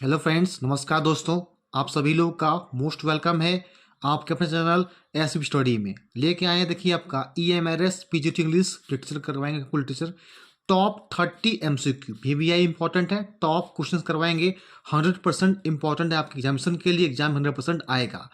Hello friends, नमस्कार दोस्तों। आप सभी लोग का मोस्ट वेलकम है आपके अपने चैनल एसबी स्टडी में। लेके आए हैं देखिए आपका EMRS पीजीटी इंग्लिश लिटरेचर करवाएंगे, full teacher top 30 MCQ VBI important है। टॉप क्वेश्चंस करवाएंगे, 100% इंपॉर्टेंट है आपके एग्जामिनेशन के लिए। एग्जाम 100% आएगा।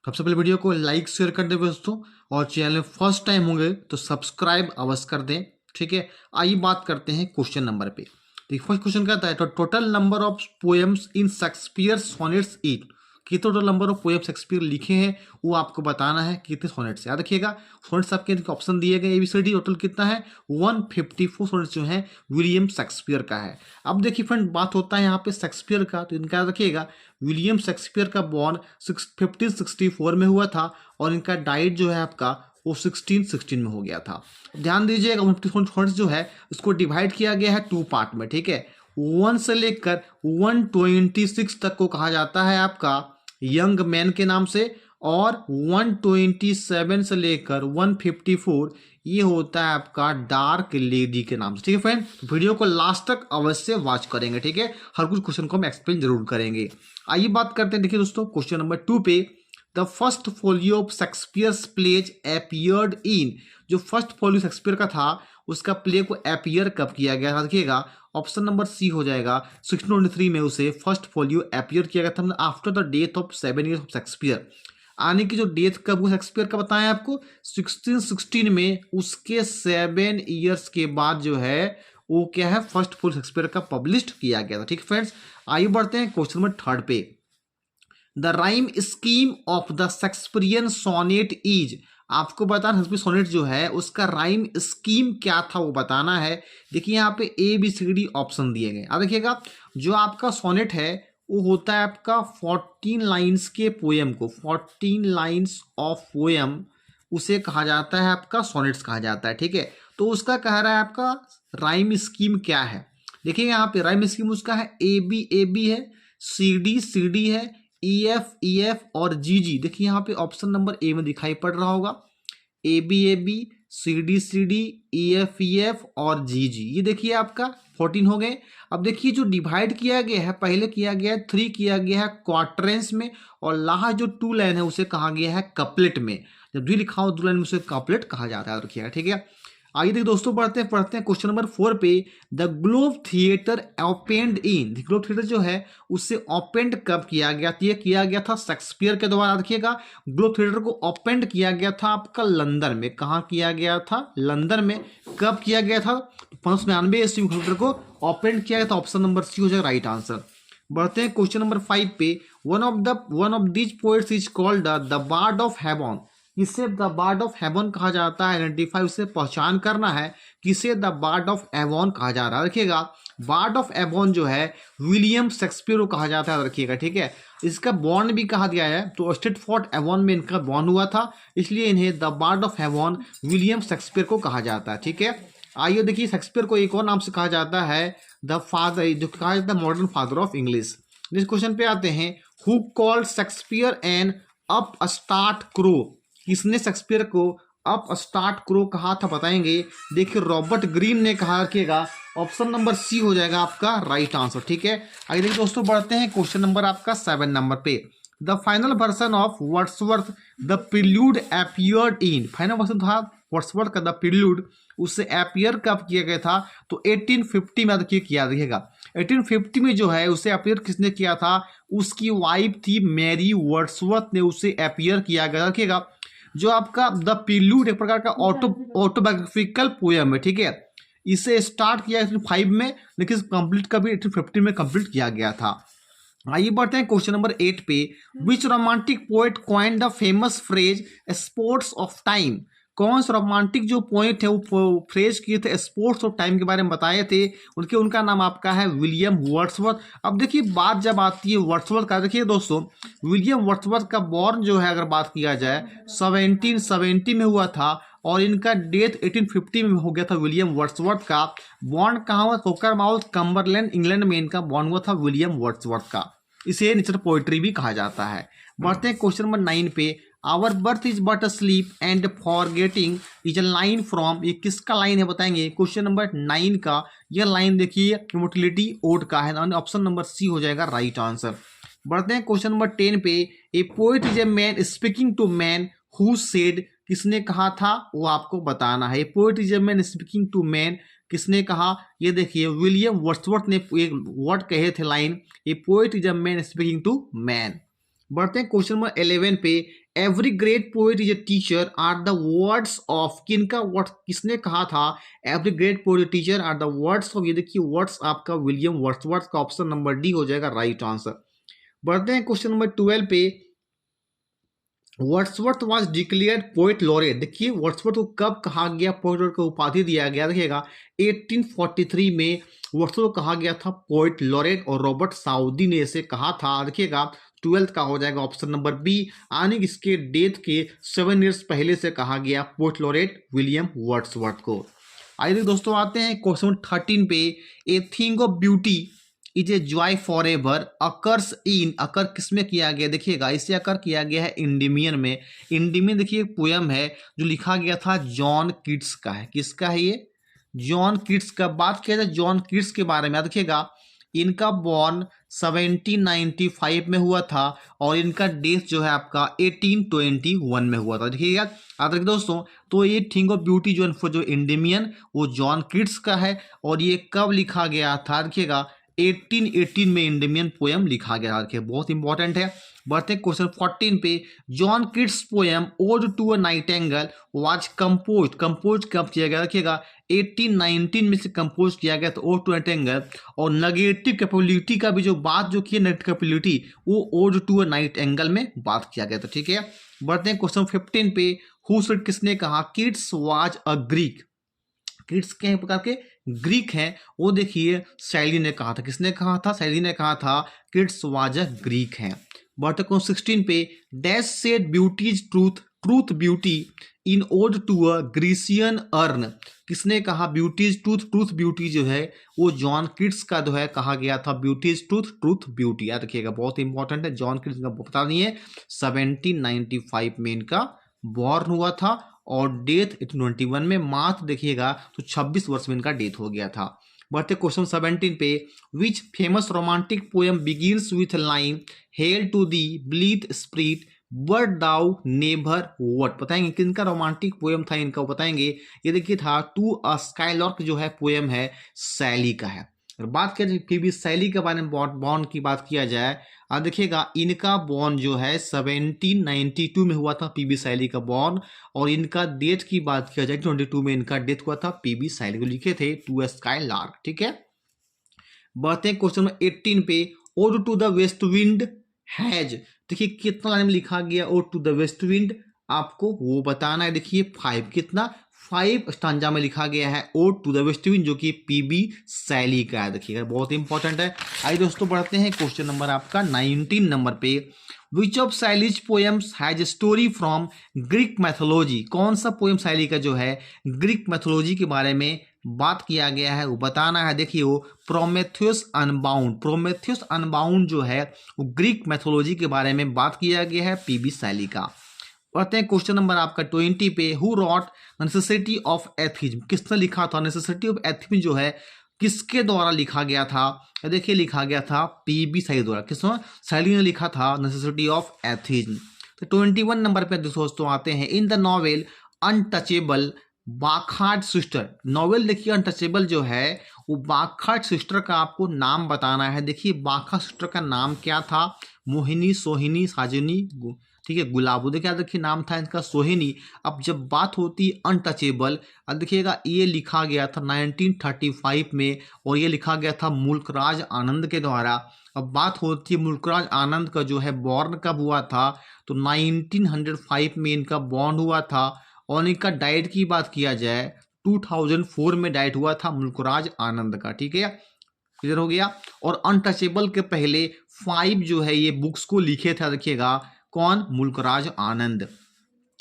सबसे पहले वीडियो को लाइक शेयर कर दें दोस्तों, और चैनल में फर्स्ट टाइम होंगे तो सब्सक्राइब अवश्य कर दें। ठीक है, आइए बात करते हैं क्वेश्चन नंबर पे। देखिए फर्स्ट क्वेश्चन कहता है, तो total number of poems in Shakespeare sonnets eight. कितने total number of poem Shakespeare लिखे हैं वो आपको बताना है, कितने सोनेट्स। याद रखिएगा, सोनेट्स आपके ऑप्शन दिए गए ABCD। टोटल कितना है? 154 सोनेट्स जो है विलियम शेक्सपियर का है। अब देखिए फ्रेंड, बात होता है यहाँ पे शेक्सपियर का, तो इनका याद रखिएगा विलियम शेक्सपियर का बॉर्न 1564 में हुआ था, और इनका डाइट जो है आपका वो 1616 में हो गया था। ध्यान दीजिएगा, 154 जो है उसको डिवाइड किया गया है 2 पार्ट में। ठीक है, 1 से लेकर 126 तक को कहा जाता है आपका यंग मैन के नाम से, और 127 से लेकर 154 ये होता है आपका डार्क लेडी के नाम से। ठीक है फ्रेंड, वीडियो को लास्ट तक अवश्य वॉच करेंगे। ठीक है, हर कुछ क्वेश्चन को हम एक्सप्लेन जरूर करेंगे। आइए बात करते हैं, देखिए दोस्तों क्वेश्चन नंबर 2 पे। The first folio of Shakespeare's plays appeared in. जो फर्स्ट फोलियो शेक्सपियर का था उसका प्ले को अपीयर कब किया गया था? देखिएगा, ऑप्शन नंबर सी हो जाएगा। 1623 में उसे फर्स्ट फोलियो अपीयर किया गया था, after the death of 7 years of Shakespeare. आने की जो डेथ कब हुआ शेक्सपियर का बताएं आपको, 1616 में उसके 7 ईयर्स के बाद जो है वो क्या है, फर्स्ट फोलियो शेक्सपियर का पब्लिश किया गया था। ठीक फ्रेंड्स, आइए बढ़ते हैं क्वेश्चन नंबर 3 पे। The rhyme scheme of the Shakespearean sonnet is. आपको बताना शेक्सपियर सोनेट जो है उसका राइम स्कीम क्या था वो बताना है। देखिए यहाँ पे ABCD ऑप्शन दिए गए। अब देखिएगा, जो आपका सोनेट है वो होता है आपका 14 लाइन्स के पोएम को, 14 लाइन्स ऑफ पोएम उसे कहा जाता है आपका सोनेट्स कहा जाता है। ठीक है, तो उसका कह रहा है आपका राइम स्कीम क्या है। देखिए यहाँ पे राइम स्कीम उसका है AB है, CD है, EF और GG। देखिए यहाँ पे ऑप्शन नंबर ए में दिखाई पड़ रहा होगा, AB CD EF और GG। ये देखिए आपका 14 हो गए। अब देखिए जो डिवाइड किया गया है, पहले किया गया है 3 किया गया है क्वार्टरेंस में, और लास्ट जो 2 लाइन है उसे कहा गया है कपलेट में। जब भी लिखा हो 2 लाइन में उसे कपलेट कहा जाता है, रखिएगा। ठीक है, आइए देखिए दोस्तों पढ़ते हैं क्वेश्चन नंबर 4 पे। The globe theatre opened in. Globe theatre जो है उससे ओपेंड कब किया गया? ये किया गया था शेक्सपियर के द्वारा। देखिएगा, ग्लोब थिएटर को ओपेंड किया गया था आपका लंदन में। कहाँ किया गया था? लंदन में। कब किया गया था? 1599 ईस्वी में ग्लोब थिएटर को ओपेंड किया गया था। ऑप्शन नंबर सी हो जाएगा राइट आंसर। बढ़ते हैं क्वेश्चन नंबर 5 पे। One of these poets is called the bard of heaven. इसे द बार्ड ऑफ हेवन कहा जाता है। आइडेंटिफाई, उसे पहचान करना है किसे द बार्ड ऑफ एवॉन कहा जा रहा है। रखिएगा, बार्ड ऑफ एवॉन जो है विलियम शेक्सपियर को कहा जाता है। रखिएगा, ठीक है। इसका बॉर्न भी कहा गया है, तो स्टेटफोर्ड एवॉन में इनका बॉर्न हुआ था, इसलिए इन्हें the bard of Avon William Shakespeare को कहा जाता है। ठीक है, आइए देखिए, शेक्सपियर को एक और नाम से कहा जाता है द फादर, जो कहा जाता है मॉडर्न फादर ऑफ इंग्लिश। इस क्वेश्चन पे आते हैं, who called Shakespeare an upstart crow. किसने शेक्सपियर को अप स्टार्ट क्रो कहा था बताएंगे। देखिए, रॉबर्ट ग्रीन ने कहा। रखिएगा, ऑप्शन नंबर सी हो जाएगा आपका राइट आंसर। ठीक है, आइए देखिए दोस्तों बढ़ते हैं क्वेश्चन नंबर आपका 7 नंबर पे। The final version of Wordsworth the prelude appeared in. Final version था वर्ड्सवर्थ का द प्रील्यूड, उससे अपीयर कब किया गया था? तो 1850 में देखिए किया। देखिएगा, 1850 में जो है उसे अपीयर किसने किया था? उसकी वाइफ थी मैरी वर्ड्सवर्थ ने उसे अपीयर किया गया। रखिएगा, जो आपका द प्रील्यूड एक प्रकार का ऑटोबायोग्राफिकल पोएम है। ठीक है, इसे स्टार्ट किया 1805 में, लेकिन कंप्लीट कभी 1850 में कंप्लीट किया गया था। आइए बढ़ते हैं क्वेश्चन नंबर 8 पे। Which romantic poet coined the famous phrase spots of time. कौन सा रोमांटिक जो पोएट है वो फ्रेज किए थे, स्पोर्ट्स ऑफ टाइम के बारे में बताए थे, उनका नाम आपका है विलियम वर्ड्सवर्थ। अब देखिए, बात जब आती है वर्ड्सवर्थ का, देखिए दोस्तों, विलियम वर्ड्सवर्थ का बॉर्न जो है अगर बात किया जाए 1770 में हुआ था, और इनका डेथ 1850 में हो गया था। विलियम वर्ड्सवर्थ का बॉर्न कहाँ हुआ? कोकरमाउथ, कम्बरलैंड, इंग्लैंड में इनका बॉर्न हुआ था विलियम वर्ड्सवर्थ का। इसे नेचर पोएट्री भी कहा जाता है। बढ़ते हैं क्वेश्चन नंबर 9 पे। Our birth is but a sleep and forgetting is a line from, ये किसका लाइन है बताएंगे। क्वेश्चन नंबर 9 का यह लाइन देखिए मोटिलिटी ओड का है, ऑप्शन नंबर सी हो जाएगा राइट आंसर। बढ़ते हैं क्वेश्चन नंबर 10 पे। A poet is a man speaking to man who said, किसने कहा था वो आपको बताना है। Poet is a man speaking to man, किसने कहा, ये देखिए विलियम वर्ड्सवर्थ ने एक वर्ड कहे थे line, a poet is a man speaking to man. बढ़ते हैं क्वेश्चन नंबर 11 पे। Every great poet is a teacher are the words of, किनका वर्ड, किसने कहा था every great poet teacher are the words of, ये देखिए वर्ड्स आपका विलियम वर्ड्सवर्थ का, ऑप्शन नंबर डी हो जाएगा राइट आंसर। बढ़ते हैं क्वेश्चन नंबर 12 पे। Wordsworth was declared poet laureate, देखिए वर्ड्सवर्थ को कब कहा गया पोएट लॉरेट का उपाधि दिया गया, देखिएगा 1843 में वर्ड्सवर्थ को कहा गया था पोएट लॉरेट, और रॉबर्ट साउदी ने इसे कहा था। देखिएगा 12th का हो जाएगा ऑप्शन नंबर बी, यानी इसके डेथ के 7 ईयर्स पहले से कहा गया पोएट लॉरेट विलियम वर्ड्सवर्थ को। आइए दोस्तों आते हैं क्वेश्चन 13 पे। A thing of beauty is a joy for ever occurs in, occur किसमें किया गया, देखिएगा इसे अकर किया गया है इंडिमियन में। इंडिमियन देखिए एक पोयम है जो लिखा गया था जॉन कीट्स का है, किसका है ये, जॉन कीट्स का। बात किया जाए जॉन कीट्स के बारे में, देखिएगा इनका बॉर्न 1795 में हुआ था और इनका डेथ जो है आपका 1821 में हुआ था। देखिएगा याद रखिए दोस्तों, तो ये थिंग ऑफ ब्यूटी जो इंडिमियन वो जॉन कीट्स का है, और ये कब लिखा गया था, देखिएगा 1818 में इंडिमियन पोयम लिखा गया, देखिए बहुत इंपॉर्टेंट है। बढ़ते हैं क्वेश्चन 14 पे। John Keats poem ode to a nightingale was composed कब किया गया, देखिएगा 1819 में से कंपोज किया गया था ओड टू नाइटिंगेल। और नेगेटिव कैपेबिलिटी का भी जो बात जो की नेगेटिव कैपेबिलिटी वो ओड टू अ नाइटिंगेल में बात किया गया था, ठीक है। बढ़ते हैं क्वेश्चन 15 पे। हु सेड, किसने कहा, Keats was a Greek, Keats के प्रकार के ग्रीक हैं, वो देखिए शैली ने कहा था, किसने कहा था, शैली ने कहा था कीट्स वाज अ ग्रीक हैं। बढ़ते क्वेश्चन 16 पे। Dash said beauty's truth beauty in ode to a Grecian urn, किसने कहा ब्यूटीज ट्रूथ ब्यूटी जो है वो जॉन कीट्स का जो है कहा गया था ब्यूटीज ट्रूथ ब्यूटी, याद रखिएगा बहुत इंपॉर्टेंट है। जॉन कीट्स का पता नहीं है, 1795 में इनका बॉर्न हुआ था और डेथ 1821 में, मात्र देखिएगा तो 26 वर्ष में इनका डेथ हो गया था। बढ़ते क्वेश्चन 17 पे। Which famous romantic poem begins with line hail to the blithe spirit bird thou never wert, बताएंगे किनका रोमांटिक पोएम था इनका, बताएंगे। ये देखिए था टू अ स्काईलॉर्क जो है पोएम है शैली का है। और बात करें फिर भी शैली के बारे में बॉन्ड की बात किया जाए, देखिएगा इनका बॉर्न जो है 1792 में हुआ था पीबी शैली का बॉर्न, और इनका डेथ की बात किया जाए 22 में इनका डेथ हुआ था। पीबी शैली को लिखे थे टू स्काई लार्क, ठीक है। बढ़ते हैं क्वेश्चन नंबर 18 पे। Ode to the west wind has, देखिए कितना लाइन में लिखा गया ode to the west wind, आपको वो बताना है। देखिए 5 कितना 5 स्टांजा में लिखा गया है ode to the west wind, जो कि पीबी शैली का है, देखिएगा बहुत इंपॉर्टेंट है। आइए दोस्तों बढ़ते हैं क्वेश्चन नंबर आपका 19 नंबर पे। Which of Shelley's poems has story from Greek mythology, कौन सा पोएम शैली का जो है ग्रीक मैथोलॉजी के बारे में बात किया गया है वो बताना है। देखिए वो प्रोमेथियस अनबाउंड जो है वो ग्रीक मैथोलॉजी के बारे में बात किया गया है पीबी शैली का। बढ़ते हैं क्वेश्चन नंबर आपका 20 पे। Who rot necessity of atheism, किसने लिखा था नेसेसिटी ऑफ एथिज्म जो है किसके द्वारा लिखा गया था, देखिए लिखा गया था पीबी शैली द्वारा, किसने, शैली ने लिखा था नेसेसिटी ऑफ एथिज्म। तो 21 नंबर पे दोस्तों आते हैं। इन द नॉवेल अनटचेबल बाखार्ड सिस्टर, नॉवेल देखिए अनटचेबल जो है वो बाखार्ड सिस्टर का आपको नाम बताना है। देखिए बाखार्ड सिस्टर का नाम क्या था, मोहिनी, सोहिनी, साजिनी, ठीक है, गुलाबो, देखिए नाम था इनका सोहिनी। अब जब बात होती अनटचेबल, अब देखिएगा ये लिखा गया था 1935 में, और ये लिखा गया था मुल्कराज आनंद के द्वारा। अब बात होती है मुल्कराज आनंद का जो है बॉर्न कब हुआ था, तो 1905 में इनका बॉर्न हुआ था, और इनका डाइट की बात किया जाए 2004 में डाइट हुआ था मुल्कराज आनंद का, ठीक है, क्लियर हो गया। और अनटचेबल के पहले 5 जो है ये बुक्स को लिखे थे, देखिएगा कौन, मुल्कराज आनंद।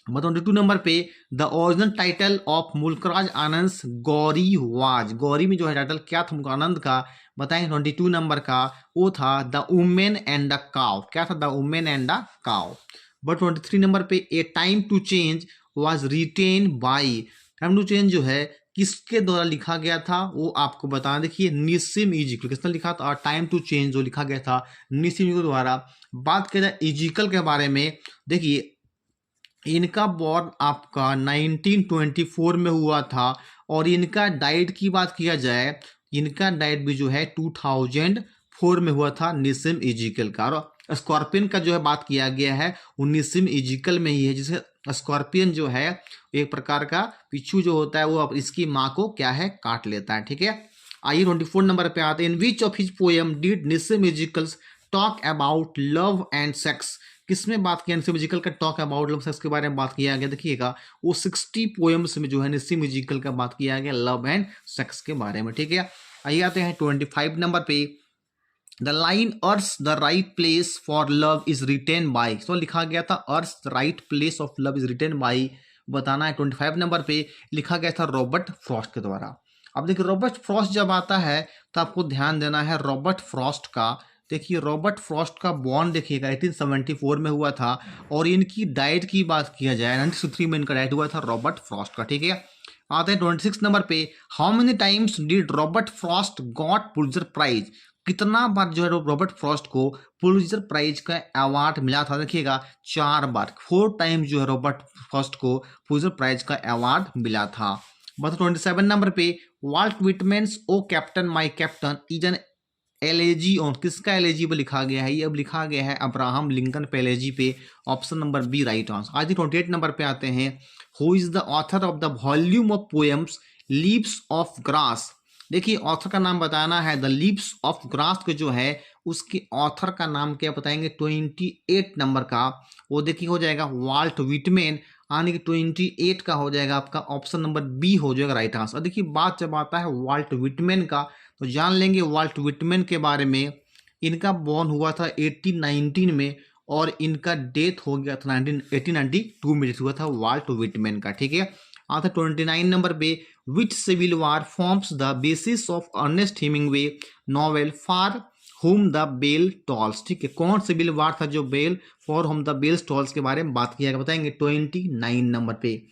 22 नंबर पे। The original title of Mulk Raj Anand Gauri was, Gauri में जो है टाइटल क्या था मुल्कराज आनंद का, बताएं 22 नंबर का वो था the woman and the cow, क्या था, the woman and the cow. But 23 number पे a time to change was written by, time to change जो है किसके द्वारा लिखा गया था वो आपको बताना। देखिए निसिम इजिकल, किसने लिखा था? टाइम टू चेंज जो लिखा गया था निसिम इजिकल द्वारा। बात किया जाए इजिकल के बारे में, देखिए इनका बॉर्न आपका 1924 में हुआ था और इनका डाइट की बात किया जाए, इनका डाइट भी जो है 2004 में हुआ था निसिम इजिकल का। और स्कॉर्पियन का जो है बात किया गया है वो निसिम इजिकल में ही है, जिसे स्कॉर्पियन जो है एक प्रकार का पिच्छू जो होता है वो अब इसकी माँ को क्या है काट लेता है। ठीक है, आइए 24 नंबर पे आते हैं। In which of his poem did Nissim Ezekiel's talk about love and sex, किसमें बात किया निसिम इजिकल का टॉक अबाउट लव सेक्स के बारे में बात किया गया? देखिएगा वो 60 पोएम्स में जो है निसिम इजिकल का बात किया गया लव एंड सेक्स के बारे में। ठीक है, आइए आते हैं 25 नंबर पे। The line earth the right place for love is retain by, तो लिखा गया था earth the right place of love is written by, बताना है। 25 नंबर पे लिखा गया था रॉबर्ट फ्रॉस्ट के द्वारा। अब देखिए रॉबर्ट फ्रॉस्ट जब आता है तो आपको ध्यान देना है रॉबर्ट फ्रॉस्ट का। देखिए रॉबर्ट फ्रॉस्ट का बॉर्न देखिएगा 1874 में हुआ था और इनकी डाइट की बात किया जाए 1963 में इनका डाइट हुआ था रॉबर्ट फ्रॉस्ट का। ठीक है, आते हैं 26 नंबर पे। How many times did Robert Frost got Pulitzer Prize, कितना बार जो है रॉबर्ट फ्रॉस्ट को पुलित्जर प्राइज का अवार्ड मिला था? देखिएगा 4 बार, 4 टाइम जो है रॉबर्ट फ्रॉस्ट को पुलित्जर प्राइज का अवार्ड मिला था। बस 27 नंबर पे Walt Whitman's O Captain my Captain is an elegy on, किसका एलेजी पे लिखा गया है? ये अब लिखा गया है अब्राहम लिंकन पे एलेजी पे, option number B right answer. आज 28 नंबर पे आते हैं। Who is the author of the volume of poems Leaves of Grass, देखिए ऑथर का नाम बताना है। द लीव्स ऑफ ग्रास के जो है उसके ऑथर का नाम क्या बताएंगे? 28 नंबर का वो देखिए हो जाएगा वाल्ट विटमेन, यानी कि 28 का हो जाएगा आपका ऑप्शन नंबर बी हो जाएगा राइट आंसर। देखिए बात जब आता है वाल्ट विटमेन का तो जान लेंगे वाल्ट विटमेन के बारे में। इनका बॉर्न हुआ था 1819 में और इनका डेथ हो गया था 1892 में डेथ हुआ था वाल्ट विटमेन का। ठीक है, आता 29 नंबर पे। Which civil war forms the basis of Ernest Hemingway novel for whom the bell tolls, ठीक है, कौन सिविल वार था जो bell for whom the bell tolls के बारे में बात किया गया बताएंगे? 29 नंबर पे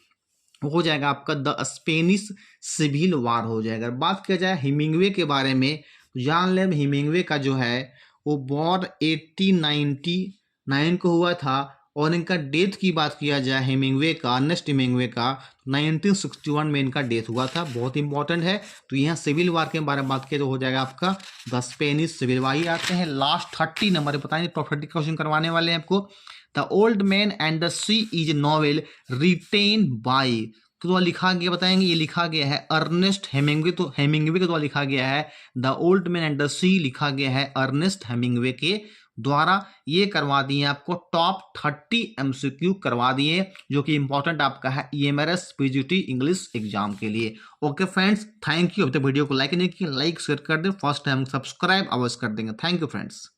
हो जाएगा आपका द स्पेनिश सिविल वार हो जाएगा। बात किया जाए हेमिंगवे के बारे में तो जान लें हेमिंगवे का जो है वो बॉर्न 1899 को हुआ था और इनका डेथ की बात किया जाए हेमिंगवे का, अर्नेस्ट हेमिंगवे का 1961 में इनका डेथ हुआ था, बहुत इंपॉर्टेंट है। तो यहाँ सिविल वार के बारे में बात किया तो हो जाएगा आपका द स्पेनिश सिविल वार। आते हैं लास्ट 30 नंबर बताएंगे, प्रॉपर्टी क्वेश्चन करवाने वाले हैं आपको। The old man and the sea is novel written by, तो लिखा गया बताएंगे, ये लिखा गया है अर्नेस्ट हेमिंगवे, तो हेमिंगवे के द्वारा लिखा गया है। The old man and the sea लिखा गया है अर्नेस्ट हेमिंगवे के द्वारा। ये करवा दिए आपको टॉप 30 एमसीक्यू करवा दिए जो कि इंपॉर्टेंट आपका है ईएमआरएस पीजीटी इंग्लिश एग्जाम के लिए। Okay friends, thank you. अभी तक वीडियो को लाइक नहीं किया, लाइक शेयर कर दें, फर्स्ट टाइम सब्सक्राइब अवश्य कर देंगे। Thank you friends.